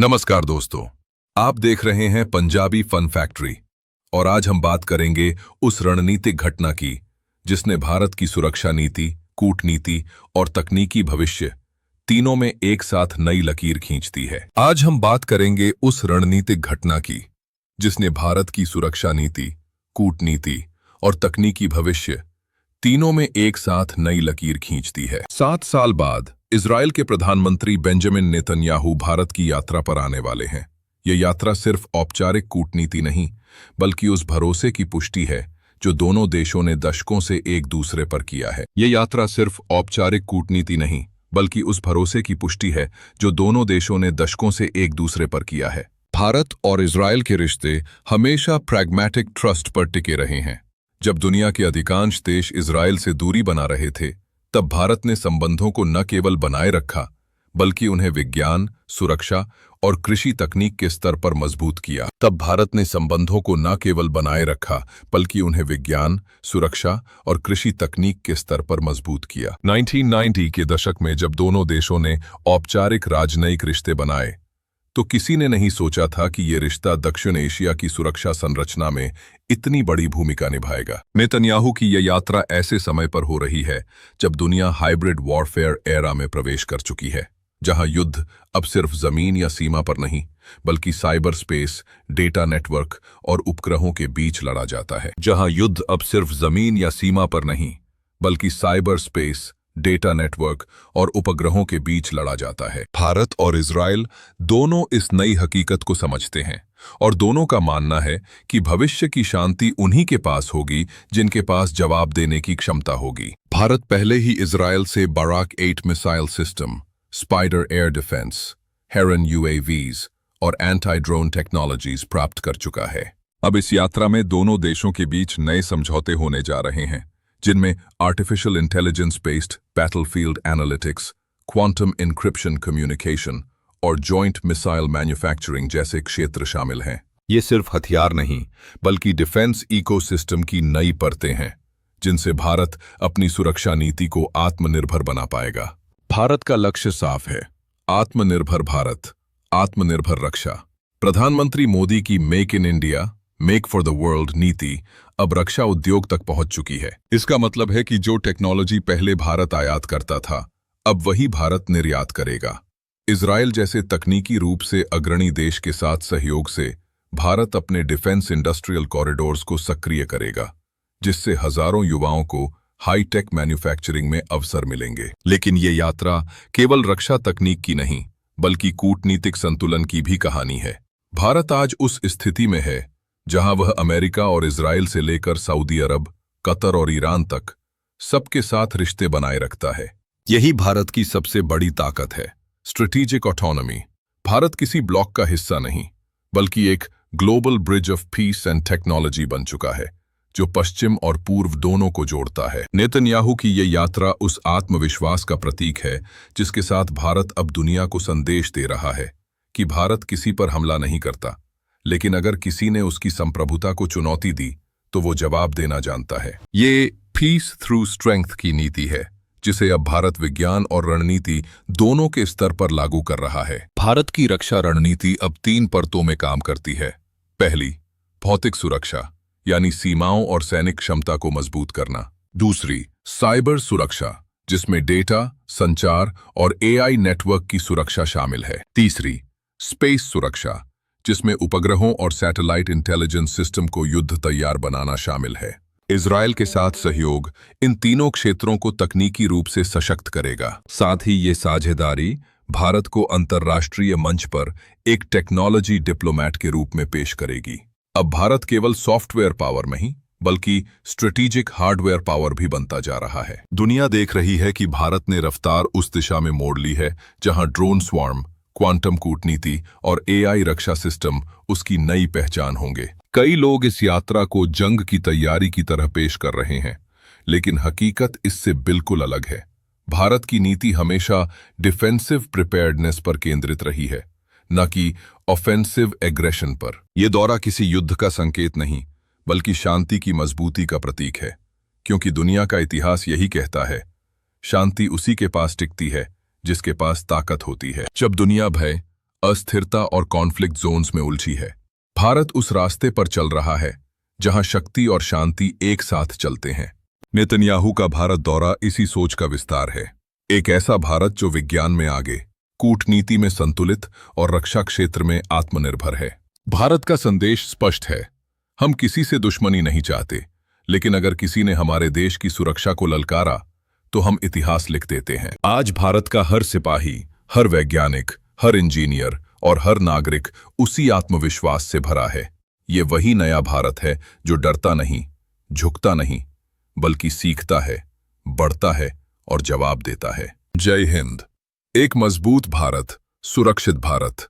नमस्कार दोस्तों, आप देख रहे हैं पंजाबी फन फैक्ट्री और आज हम बात करेंगे उस रणनीतिक घटना की जिसने भारत की सुरक्षा नीति, कूटनीति और तकनीकी भविष्य तीनों में एक साथ नई लकीर खींच दी है। आज हम बात करेंगे उस रणनीतिक घटना की जिसने भारत की सुरक्षा नीति, कूटनीति और तकनीकी भविष्य तीनों में एक साथ नई लकीर खींच दी है। 7 साल बाद इजराइल के प्रधानमंत्री बेंजामिन नेतन्याहू भारत की यात्रा पर आने वाले हैं। यह यात्रा सिर्फ औपचारिक कूटनीति नहीं, बल्कि उस भरोसे की पुष्टि है जो दोनों देशों ने दशकों से एक दूसरे पर किया है। यह यात्रा सिर्फ औपचारिक कूटनीति नहीं, बल्कि उस भरोसे की पुष्टि है जो दोनों देशों ने दशकों से एक दूसरे पर किया है। भारत और इजराइल के रिश्ते हमेशा प्रैग्मैटिक ट्रस्ट पर टिके रहे हैं। जब दुनिया के अधिकांश देश इजराइल से दूरी बना रहे थे, तब भारत ने संबंधों को न केवल बनाए रखा, बल्कि उन्हें विज्ञान, सुरक्षा और कृषि तकनीक के स्तर पर मजबूत किया। तब भारत ने संबंधों को न केवल बनाए रखा, बल्कि उन्हें विज्ञान, सुरक्षा और कृषि तकनीक के स्तर पर मजबूत किया। 1990 के दशक में जब दोनों देशों ने औपचारिक राजनयिक रिश्ते बनाए, तो किसी ने नहीं सोचा था कि ये रिश्ता दक्षिण एशिया की सुरक्षा संरचना में इतनी बड़ी भूमिका निभाएगा। नेतन्याहू की यह यात्रा ऐसे समय पर हो रही है जब दुनिया हाइब्रिड वॉरफेयर एरा में प्रवेश कर चुकी है, जहां युद्ध अब सिर्फ जमीन या सीमा पर नहीं, बल्कि साइबर स्पेस, डेटा नेटवर्क और उपग्रहों के बीच लड़ा जाता है। जहां युद्ध अब सिर्फ जमीन या सीमा पर नहीं, बल्कि साइबर स्पेस, डेटा नेटवर्क और उपग्रहों के बीच लड़ा जाता है। भारत और इजराइल दोनों इस नई हकीकत को समझते हैं और दोनों का मानना है कि भविष्य की शांति उन्हीं के पास होगी जिनके पास जवाब देने की क्षमता होगी। भारत पहले ही इजराइल से Barak 8 missile system, spider air defence, Heron UAVs और एंटी ड्रोन टेक्नोलॉजीज प्राप्त कर चुका है। अब इस यात्रा में दोनों देशों के बीच नए समझौते होने जा रहे हैं, जिनमें artificial intelligence based battlefield analytics, quantum encryption communication और जॉइंट मिसाइल मैन्युफैक्चरिंग जैसे क्षेत्र शामिल हैं। ये सिर्फ हथियार नहीं, बल्कि डिफेंस इकोसिस्टम की नई परतें हैं, जिनसे भारत अपनी सुरक्षा नीति को आत्मनिर्भर बना पाएगा। भारत का लक्ष्य साफ है: आत्मनिर्भर भारत, आत्मनिर्भर रक्षा। प्रधानमंत्री मोदी की make in India, make for the world नीति अब रक्षा उद्योग तक पहुंच चुकी है। इसका मतलब है कि जो टेक्नोलॉजी पहले भारत आयात करता था, अब वही भारत निर्यात करेगा। इजराइल जैसे तकनीकी रूप से अग्रणी देश के साथ सहयोग से भारत अपने डिफेंस इंडस्ट्रियल कॉरिडोर्स को सक्रिय करेगा, जिससे हजारों युवाओं को हाईटेक मैन्युफैक्चरिंग में अवसर मिलेंगे। लेकिन ये यात्रा केवल रक्षा तकनीक की नहीं, बल्कि कूटनीतिक संतुलन की भी कहानी है। भारत आज उस स्थिति में है जहां वह अमेरिका और इजराइल से लेकर सऊदी अरब, कतर और ईरान तक सबके साथ रिश्ते बनाए रखता है। यही भारत की सबसे बड़ी ताकत है, स्ट्रेटेजिक ऑटोनॉमी। भारत किसी ब्लॉक का हिस्सा नहीं, बल्कि एक global bridge of peace and technology बन चुका है, जो पश्चिम और पूर्व दोनों को जोड़ता है। नेतन्याहू की यह यात्रा उस आत्मविश्वास का प्रतीक है जिसके साथ भारत अब दुनिया को संदेश दे रहा है कि भारत किसी पर हमला नहीं करता, लेकिन अगर किसी ने उसकी संप्रभुता को चुनौती दी तो वो जवाब देना जानता है। ये पीस थ्रू स्ट्रेंथ की नीति है, जिसे अब भारत विज्ञान और रणनीति दोनों के स्तर पर लागू कर रहा है। भारत की रक्षा रणनीति अब 3 परतों में काम करती है। पहली, भौतिक सुरक्षा, यानी सीमाओं और सैनिक क्षमता को मजबूत करना। दूसरी, साइबर सुरक्षा, जिसमें डेटा, संचार और AI नेटवर्क की सुरक्षा शामिल है। तीसरी, स्पेस सुरक्षा, जिसमें उपग्रहों और सैटेलाइट इंटेलिजेंस सिस्टम को युद्ध तैयार बनाना शामिल है। इजराइल के साथ सहयोग इन तीनों क्षेत्रों को तकनीकी रूप से सशक्त करेगा। साथ ही ये साझेदारी भारत को अंतर्राष्ट्रीय मंच पर एक टेक्नोलॉजी डिप्लोमैट के रूप में पेश करेगी। अब भारत केवल सॉफ्टवेयर पावर नहीं, बल्कि स्ट्रेटेजिक हार्डवेयर पावर भी बनता जा रहा है। दुनिया देख रही है कि भारत ने रफ्तार उस दिशा में मोड़ ली है जहां ड्रोन स्वार्म, क्वांटम कूटनीति और AI रक्षा सिस्टम उसकी नई पहचान होंगे। कई लोग इस यात्रा को जंग की तैयारी की तरह पेश कर रहे हैं, लेकिन हकीकत इससे बिल्कुल अलग है। भारत की नीति हमेशा डिफेंसिव प्रिपेयर्डनेस पर केंद्रित रही है, न कि ऑफेंसिव एग्रेशन पर। यह दौरा किसी युद्ध का संकेत नहीं, बल्कि शांति की मजबूती का प्रतीक है, क्योंकि दुनिया का इतिहास यही कहता है, शांति उसी के पास टिकती है जिसके पास ताकत होती है। जब दुनिया भय, अस्थिरता और कॉन्फ्लिक्ट जोन्स में उलझी है। भारत उस रास्ते पर चल रहा है जहां शक्ति और शांति एक साथ चलते हैं। नेतन्याहू का भारत दौरा इसी सोच का विस्तार है। एक ऐसा भारत जो विज्ञान में आगे, कूटनीति में संतुलित और रक्षा क्षेत्र में आत्मनिर्भर है। भारत का संदेश स्पष्ट है, हम किसी से दुश्मनी नहीं चाहते, लेकिन अगर किसी ने हमारे देश की सुरक्षा को ललकारा तो हम इतिहास लिख देते हैं। आज भारत का हर सिपाही, हर वैज्ञानिक, हर इंजीनियर और हर नागरिक उसी आत्मविश्वास से भरा है। ये वही नया भारत है जो डरता नहीं, झुकता नहीं, बल्कि सीखता है, बढ़ता है और जवाब देता है। जय हिंद। एक मजबूत भारत, सुरक्षित भारत,